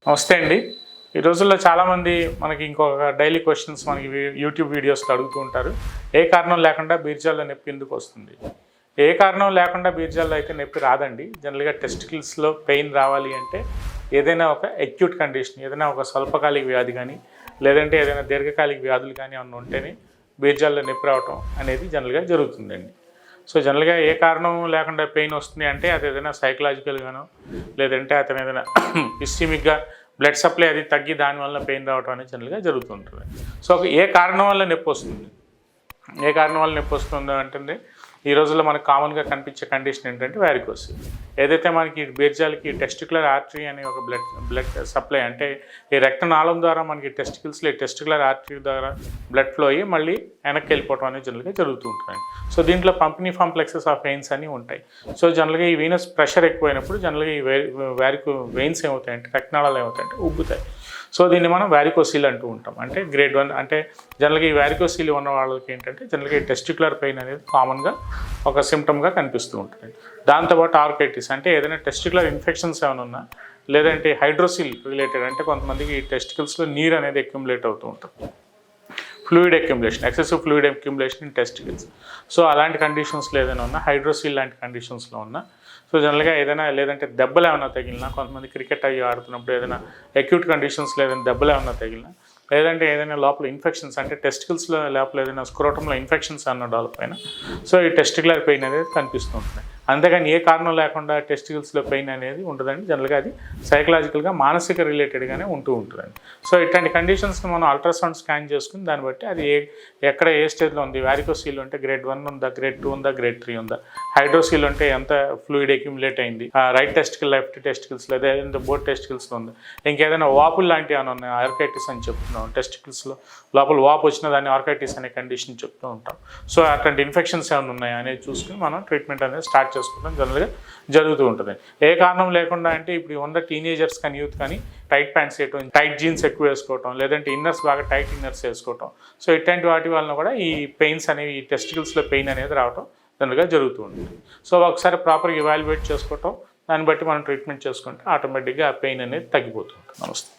నమస్తే అండి. ఈ రోజుల్లో చాలామంది మనకి ఇంకొక డైలీ క్వశ్చన్స్ మనకి యూట్యూబ్ వీడియోస్లో అడుగుతూ ఉంటారు. ఏ కారణం లేకుండా బీర్జాల్లో నొప్పి ఎందుకు వస్తుంది? ఏ కారణం లేకుండా బీర్జాల్లో అయితే నొప్పి రాదండి. జనరల్గా టెస్టికల్స్లో పెయిన్ రావాలి అంటే ఏదైనా ఒక అక్యూట్ కండిషన్, ఏదైనా ఒక స్వల్పకాలిక వ్యాధి కానీ లేదంటే ఏదైనా దీర్ఘకాలిక వ్యాధులు కానీ ఏమన్నా ఉంటేనే బీర్జాల్లో నొప్పి రావటం అనేది జనరల్గా జరుగుతుందండి. సో జనరల్గా ఏ కారణం లేకుండా పెయిన్ వస్తుంది అంటే అది ఏదైనా సైకలాజికల్గానో లేదంటే అతను ఏదైనా ఇస్టిమిక్గా బ్లడ్ సప్లై అది తగ్గి దానివల్ల పెయిన్ రావడం అనేది జనరల్గా జరుగుతుంటుంది. సో ఏ కారణం వల్ల నొప్పి వస్తుంది, ఏ కారణం వల్ల నొప్పి వస్తుందో అంటే ఈ రోజుల్లో మనకు కామన్గా కనిపించే కండిషన్ ఏంటంటే వారికోస్. ఏదైతే మనకి బీర్జాలకి టెస్టికులర్ ఆర్టరీ అనే ఒక బ్లడ్ సప్లై అంటే ఈ రక్తనాళం ద్వారా మనకి టెస్టికల్స్లో టెస్టికులర్ ఆర్టరీ ద్వారా బ్లడ్ ఫ్లో అయ్యి మళ్ళీ వెనక్కి వెళ్ళిపోవడం అనేది జనరల్గా జరుగుతూ ఉంటుంది. సో దీంట్లో పంపిణీఫార్మ్ ప్లెక్సెస్ ఆఫ్ వెయిన్స్ అని ఉంటాయి. సో జనరల్గా ఈ వీనస్ ప్రెషర్ ఎక్కువైనప్పుడు జనరల్గా ఈ వెయిన్స్ ఏమవుతాయంటే రక్తనాళాలు ఏమవుతాయంటే ఉబ్బుతాయి. సో దీన్ని మనం వారికోసీల్ అంటూ ఉంటాం. అంటే గ్రేడ్ 1 అంటే జనరల్గా ఈ వారికోసీల్ ఉన్న వాళ్ళకి ఏంటంటే జనరల్గా ఈ టెస్టికులర్ పెయిన్ అనేది కామన్గా ఒక సిమ్టమ్గా కనిపిస్తూ ఉంటుంది. దాంతోపాటు ఆర్కైటిస్ అంటే ఏదైనా టెస్టికులర్ ఇన్ఫెక్షన్స్ ఏమైనా ఉన్నా లేదంటే హైడ్రోసిల్ రిలేటెడ్ అంటే కొంతమందికి ఈ టెస్టికల్స్లో నీరు అనేది అక్యుములేట్ అవుతూ ఉంటుంది. Fluid accumulation, excessive fluid accumulation in testicles. So అలాంటి కండిషన్స్లో ఏదైనా ఉన్నా, హైడ్రోసిల్ లాంటి కండిషన్స్లో ఉన్నా, సో జనరల్గా ఏదైనా లేదంటే దెబ్బలు ఏమైనా తగిలినా, కొంతమంది క్రికెట్ అయ్యి ఆడుతున్నప్పుడు ఏదైనా అక్యూట్ కండిషన్స్లో ఏదైనా దెబ్బలు ఏమైనా తగిలినా, లేదంటే ఏదైనా లోపల ఇన్ఫెక్షన్స్ అంటే టెస్టికల్స్లో లోపల ఏదైనా స్క్రోటంలో ఇన్ఫెక్షన్స్ అన్న డెవలప్ అయినా సో ఈ టెస్టికులర్ పెయిన్ అనేది కనిపిస్తూ ఉంటుంది. అంతేగాని ఏ కారణం లేకుండా టెస్టికల్స్లో పెయిన్ అనేది ఉండదండి. జనరల్గా అది సైకలాజికల్గా మానసిక రిలేటెడ్గానే ఉంటూ ఉంటుందండి. సో ఇట్లాంటి కండిషన్స్ని మనం అల్ట్రాసౌండ్ స్కాన్ చేసుకుని దాన్ని బట్టి అది ఎక్కడ ఏ స్టేజ్లో ఉంది, వారికోసీల్ ఉంటే గ్రేడ్ 1 ఉందా, గ్రేడ్ 2 ఉందా, గ్రేడ్ 3 ఉందా, హైడ్రోసీల్ ఉంటే ఎంత ఫ్లూయిడ్ అక్యుములేట్ అయింది, రైట్ టెస్టికల్ లెఫ్ట్ టెస్టికల్స్ లేదా ఏదైనా బోత్ టెస్టికల్స్లో ఉంది, ఇంకేదైనా వాపులు లాంటివి ఏమైనా ఉన్నాయి, ఆర్కైటిస్ అని చెప్తున్నాం. టెస్టికల్స్లో లోపల వాపు వచ్చిన దాన్ని ఆర్కైటిస్ అనే కండిషన్ చెప్తూ ఉంటాం. సో అట్లాంటి ఇన్ఫెక్షన్స్ ఏమైనా ఉన్నాయా అనేది చూసుకుని మనం ట్రీట్మెంట్ అనేది స్టార్ట్ చేసుకోవడం జనరల్గా జరుగుతూ ఉంటుంది. ఏ కారణం లేకుండా అంటే ఇప్పుడు ఉన్న టీనేజర్స్ కానీ యూత్ కానీ టైట్ ప్యాంట్స్ వేయటం, టైట్ జీన్స్ ఎక్కువ వేసుకోవటం, లేదంటే ఇన్నర్స్ బాగా టైట్ ఇన్నర్స్ వేసుకోవటం, సో ఇట్లాంటి వాటి వలన కూడా ఈ పెయిన్స్ అనేవి ఈ టెస్టికల్స్లో పెయిన్ అనేది రావటం జనరల్గా జరుగుతూ ఉంటుంది. సో ఒకసారి ప్రాపర్గా ఇవాల్యుయేట్ చేసుకోవటం, దాన్ని బట్టి మనం ట్రీట్మెంట్ చేసుకుంటే ఆటోమేటిక్గా ఆ పెయిన్ అనేది తగ్గిపోతుంది. నమస్తే.